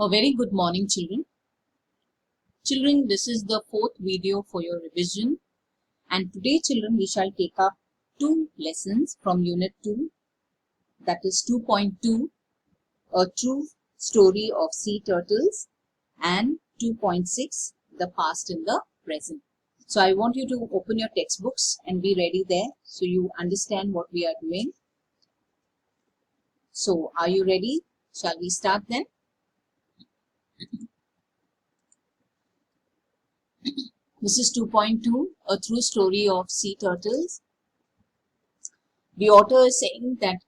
A very good morning, children. Children, this is the fourth video for your revision. And today, children, we shall take up two lessons from Unit 2, that is 2.2, A True Story of Sea Turtles, and 2.6, The Past and the Present. So I want you to open your textbooks and be ready there so you understand what we are doing. So, are you ready? Shall we start then? This is 2.2, A True Story of Sea Turtles. The author is saying that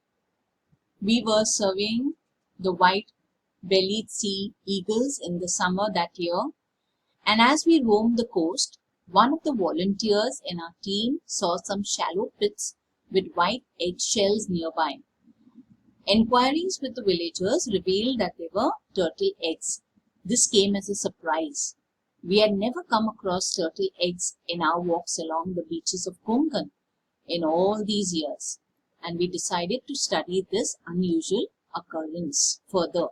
we were surveying the white-bellied sea eagles in the summer that year, and as we roamed the coast, one of the volunteers in our team saw some shallow pits with white eggshells nearby. Enquiries with the villagers revealed that they were turtle eggs. This came as a surprise. We had never come across turtle eggs in our walks along the beaches of Konkan in all these years, and we decided to study this unusual occurrence further.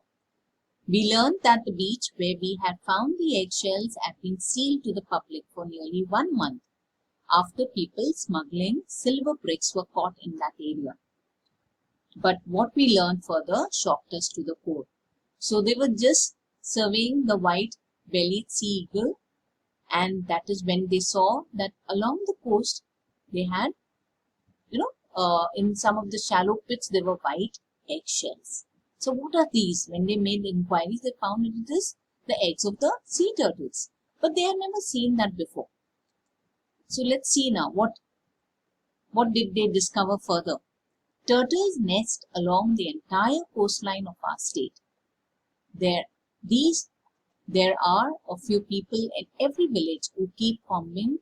We learned that the beach where we had found the eggshells had been sealed to the public for nearly 1 month after people smuggling silver bricks were caught in that area. But what we learned further shocked us to the core. So they were just surveying the white-bellied sea eagle, and that is when they saw that along the coast they had, in some of the shallow pits there were white eggshells. So what are these? When they made inquiries, they found it is the eggs of the sea turtles, but they had never seen that before. So let's see now what did they discover further. Turtles nest along the entire coastline of our state. There are a few people in every village who keep combing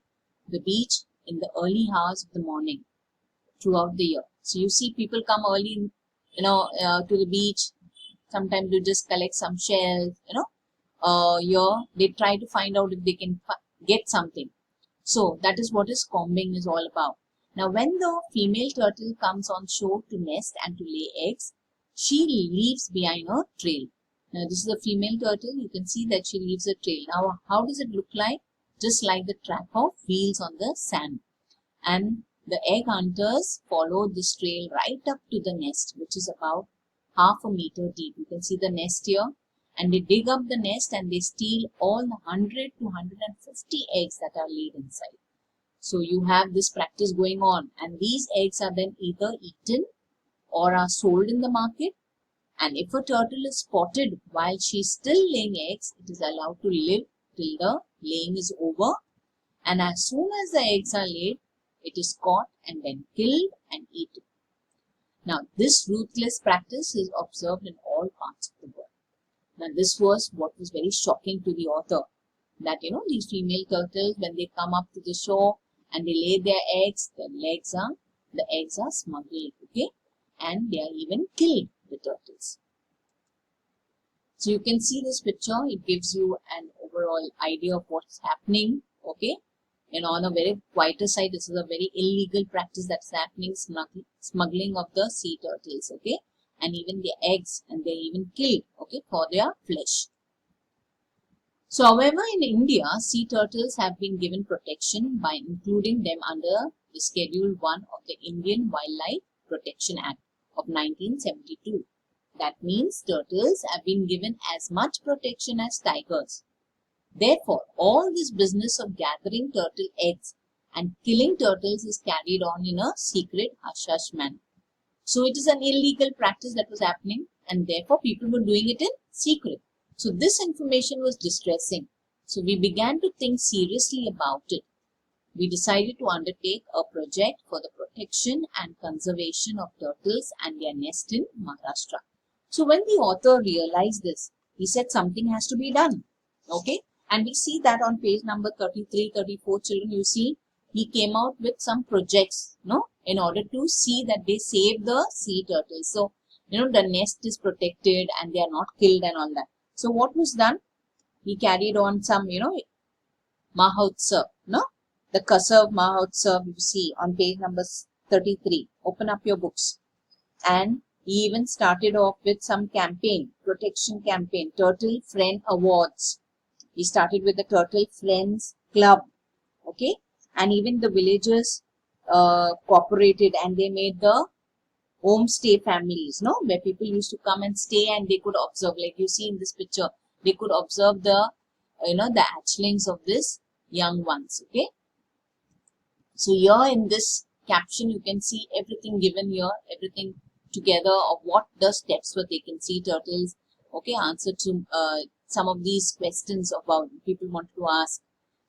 the beach in the early hours of the morning throughout the year. So you see people come early, to the beach. Sometimes they just collect some shells, they try to find out if they can get something. So that is what combing is all about. Now, when the female turtle comes on shore to nest and to lay eggs, she leaves behind a trail. Now, this is a female turtle. You can see that she leaves a trail. Now, how does it look like? Just like the track of wheels on the sand. And the egg hunters follow this trail right up to the nest, which is about 1/2 meter deep. You can see the nest here. And they dig up the nest and they steal all the 100 to 150 eggs that are laid inside. So you have this practice going on, and these eggs are then either eaten or are sold in the market. And if a turtle is spotted while she is still laying eggs, it is allowed to live till the laying is over. And as soon as the eggs are laid, it is caught and then killed and eaten. Now, this ruthless practice is observed in all parts of the world. Now, this was what was very shocking to the author, that, these female turtles, when they come up to the shore and they lay their eggs, the eggs are smuggled, okay? And they are even killed, the turtles. So you can see this picture. It gives you an overall idea of what's happening, okay? And on a very quieter side, this is a very illegal practice that's happening, smuggling of the sea turtles, okay? And even the eggs, and they're even killed, okay, for their flesh. So, however, in India, sea turtles have been given protection by including them under the Schedule 1 of the Indian Wildlife Protection Act of 1972. That means turtles have been given as much protection as tigers. Therefore, all this business of gathering turtle eggs and killing turtles is carried on in a secret hush-hush manner. So, it is an illegal practice that was happening, and therefore people were doing it in secret. So, this information was distressing. So, we began to think seriously about it. We decided to undertake a project for the protection and conservation of turtles and their nest in Maharashtra. So, when the author realized this, he said something has to be done. Okay? And we see that on page number 33, 34, children, you see, he came out with some projects, in order to see that they save the sea turtles. So, the nest is protected and they are not killed and all that. So, what was done? He carried on some, Mahotsav, the Kasav Mahotsav, you see on page number 33. Open up your books. And He even started off with some campaign, protection campaign, Turtle Friend Awards. He started with the Turtle Friends Club, okay, and even the villagers cooperated and they made the homestay families, no, where people used to come and stay and they could observe, like you see in this picture, they could observe the, the hatchlings of this young ones, okay. So here in this caption, you can see everything given here, everything together of what the steps were taken. Sea turtles, okay, answer to some of these questions about people want to ask.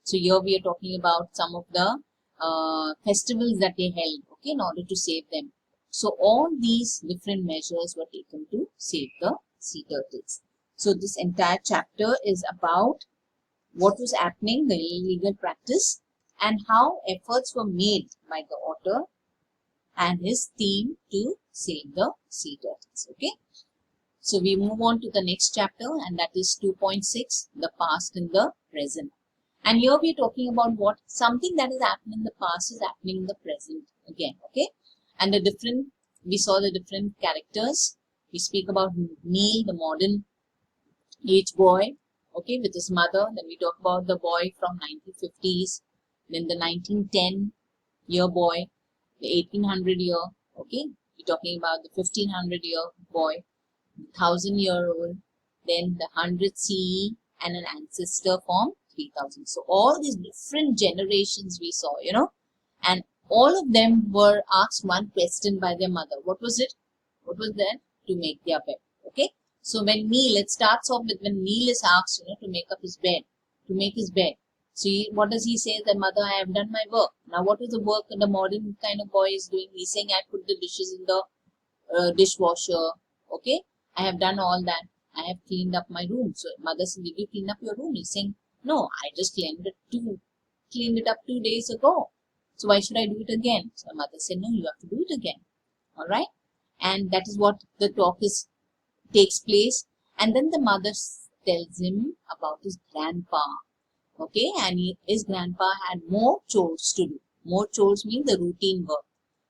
So here we are talking about some of the festivals that they held, okay, in order to save them. So all these different measures were taken to save the sea turtles. So this entire chapter is about what was happening, the illegal practice, and how efforts were made by the author and his team to save the sea turtles. Okay. So we move on to the next chapter, and that is 2.6, the past and the present. And here we are talking about what something that has happened in the past is happening in the present again. Okay. And we saw the different characters. We speak about Neil, the modern age boy, okay, with his mother. Then we talk about the boy from 1950s, then the 1910 year boy, the 1800 year, okay, we're talking about the 1500 year boy, the 1000-year-old, then the 100 CE, and an ancestor from 3000. So all these different generations we saw, and all of them were asked one question by their mother. What was it? What was that? To make their bed, okay. So when Neil, it starts off with when Neil is asked, to make up his bed, to make his bed. So what does he say? That mother, I have done my work. Now what is the work the modern kind of boy is doing? He's saying, I put the dishes in the dishwasher. Okay, I have done all that. I have cleaned up my room. So mother said, did you clean up your room? He's saying, no, I just cleaned it up 2 days ago. So why should I do it again? So mother said, no, you have to do it again. All right, and that is what the talk takes place. And then the mother tells him about his grandpa. Okay, and his grandpa had more chores to do. More chores mean the routine work.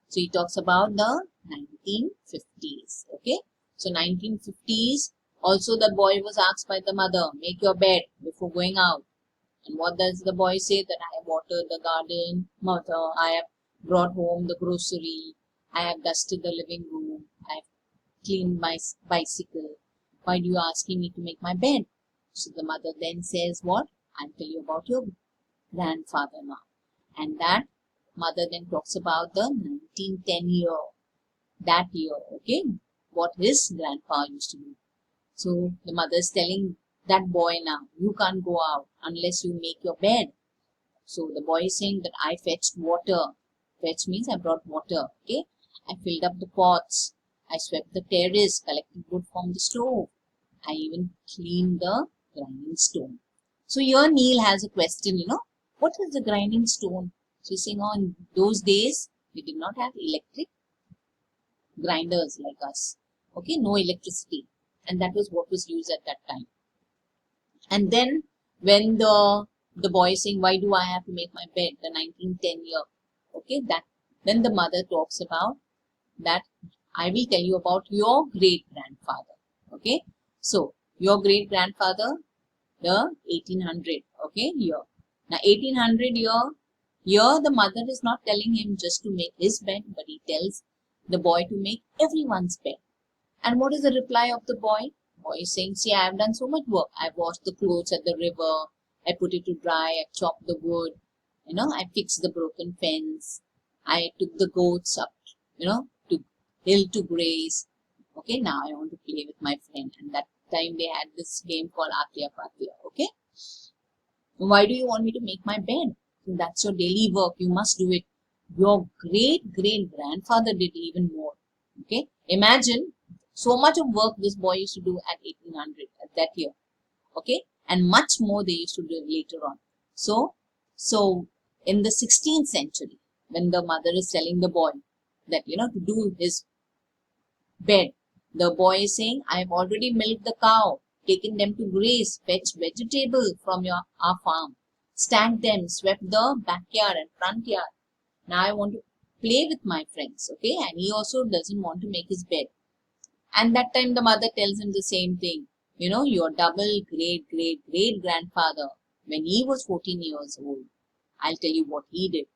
So he talks about the 1950s. Okay, so 1950s, also the boy was asked by the mother, make your bed before going out. And what does the boy say? That I have watered the garden, mother, I have brought home the grocery, I have dusted the living room, I have cleaned my bicycle. Why do you asking me to make my bed? So the mother then says, what? I'll tell you about your grandfather now. And that mother then talks about the 1910 year, that year, okay, what his grandpa used to do. So the mother is telling that boy now, you can't go out unless you make your bed. So the boy is saying that I fetched water. Fetch means I brought water, okay. I filled up the pots. I swept the terrace, collected wood from the stove. I even cleaned the grinding stone. So here Neil has a question, what is the grinding stone? So he's saying, in those days, we did not have electric grinders like us. Okay, no electricity. And that was what was used at that time. And then when the boy is saying, why do I have to make my bed? The 1910 year. Okay, then the mother talks about that I will tell you about your great grandfather. Okay, so your great grandfather, the 1800, okay, year. Now 1800 year, here the mother is not telling him just to make his bed, but he tells the boy to make everyone's bed. And what is the reply of the boy? Boy is saying, see, I have done so much work. I washed the clothes at the river. I put it to dry. I chopped the wood. I fixed the broken fence. I took the goats up, to hill to graze. Okay, now I want to play with my friend. And that time they had this game called Atya Patya. Okay. Why do you want me to make my bed? That's your daily work. You must do it. Your great grandfather did even more. Okay. Imagine so much of work this boy used to do at 1800, at that year. Okay. And much more they used to do later on. So in the 16th century, when the mother is telling the boy that, to do his bed, the boy is saying, I have already milked the cow, taken them to graze, fetched vegetable from our farm, stacked them, swept the backyard and front yard. Now I want to play with my friends, okay? And he also doesn't want to make his bed. And that time the mother tells him the same thing. You know, your double great great great grandfather, when he was 14 years old, I'll tell you what he did.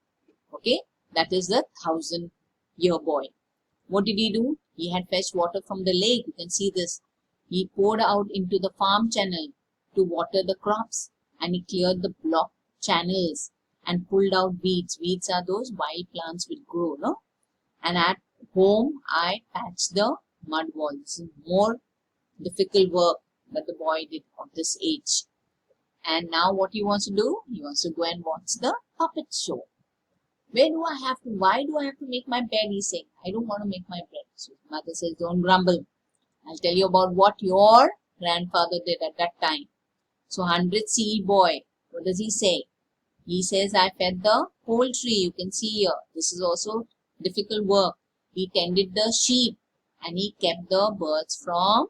Okay, that is the 1,000-year boy. What did he do? He had fetched water from the lake. You can see this. He poured out into the farm channel to water the crops, and he cleared the blocked channels and pulled out weeds. Weeds are those wild plants which grow, no? And at home, I patched the mud walls. More difficult work that the boy did at this age. And now what he wants to do? He wants to go and watch the puppet show. Why do I have to make my bed? He's saying, I don't want to make my bed. So his mother says, don't grumble. I'll tell you about what your grandfather did at that time. So 100 CE boy, what does he say? He says, I fed the poultry. You can see here. This is also difficult work. He tended the sheep and he kept the birds from,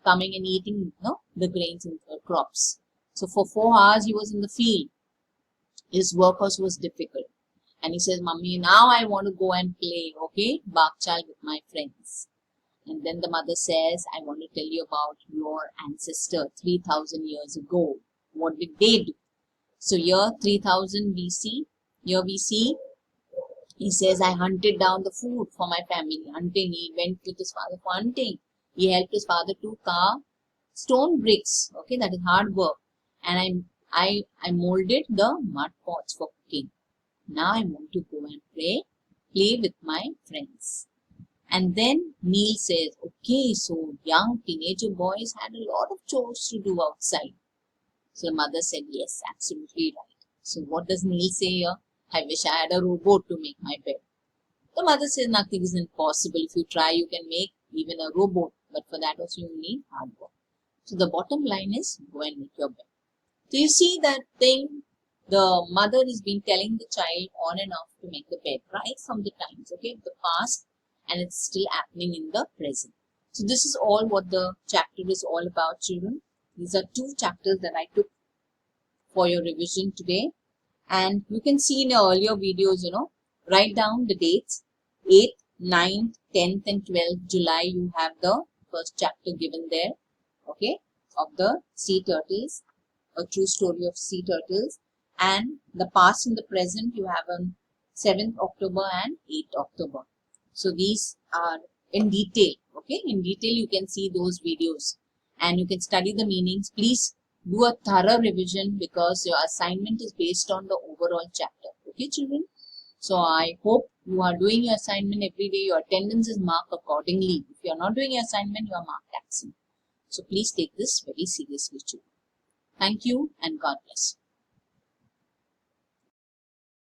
coming and eating, the grains and crops. So for 4 hours he was in the field. His work was difficult. And he says, Mummy, now I want to go and play, okay, Bakchal with my friends. And then the mother says, I want to tell you about your ancestor 3,000 years ago. What did they do? So here 3000 BC, here we see, he says, I hunted down the food for my family. Hunting, he went with his father for hunting. He helped his father to carve stone bricks. Okay, that is hard work. And I molded the mud pots for cooking. Now I want to go and play with my friends. And then Neil says, okay, so young teenager boys had a lot of chores to do outside. So the mother said, yes, absolutely right. So what does Neil say here? I wish I had a robot to make my bed. The mother says nothing is impossible. If you try, you can make even a robot. But for that also you need hard work. So the bottom line is, go and make your bed. So you see that thing, the mother has been telling the child on and off to make the bed right from the times, okay, the past, and it's still happening in the present. So this is all what the chapter is all about, children. These are 2 chapters that I took for your revision today. And you can see in your earlier videos, write down the dates, 8th, 9th, 10th and 12th July, you have the first chapter given there, okay, of the sea turtles, a true story of sea turtles. And the past and the present you have on 7th October and 8th October. So these are in detail, okay, in detail you can see those videos and you can study the meanings. Please do a thorough revision because your assignment is based on the overall chapter, okay children. So I hope you are doing your assignment every day. Your attendance is marked accordingly. If you are not doing your assignment, you are marked absent. So please take this very seriously, children. Thank you and God bless.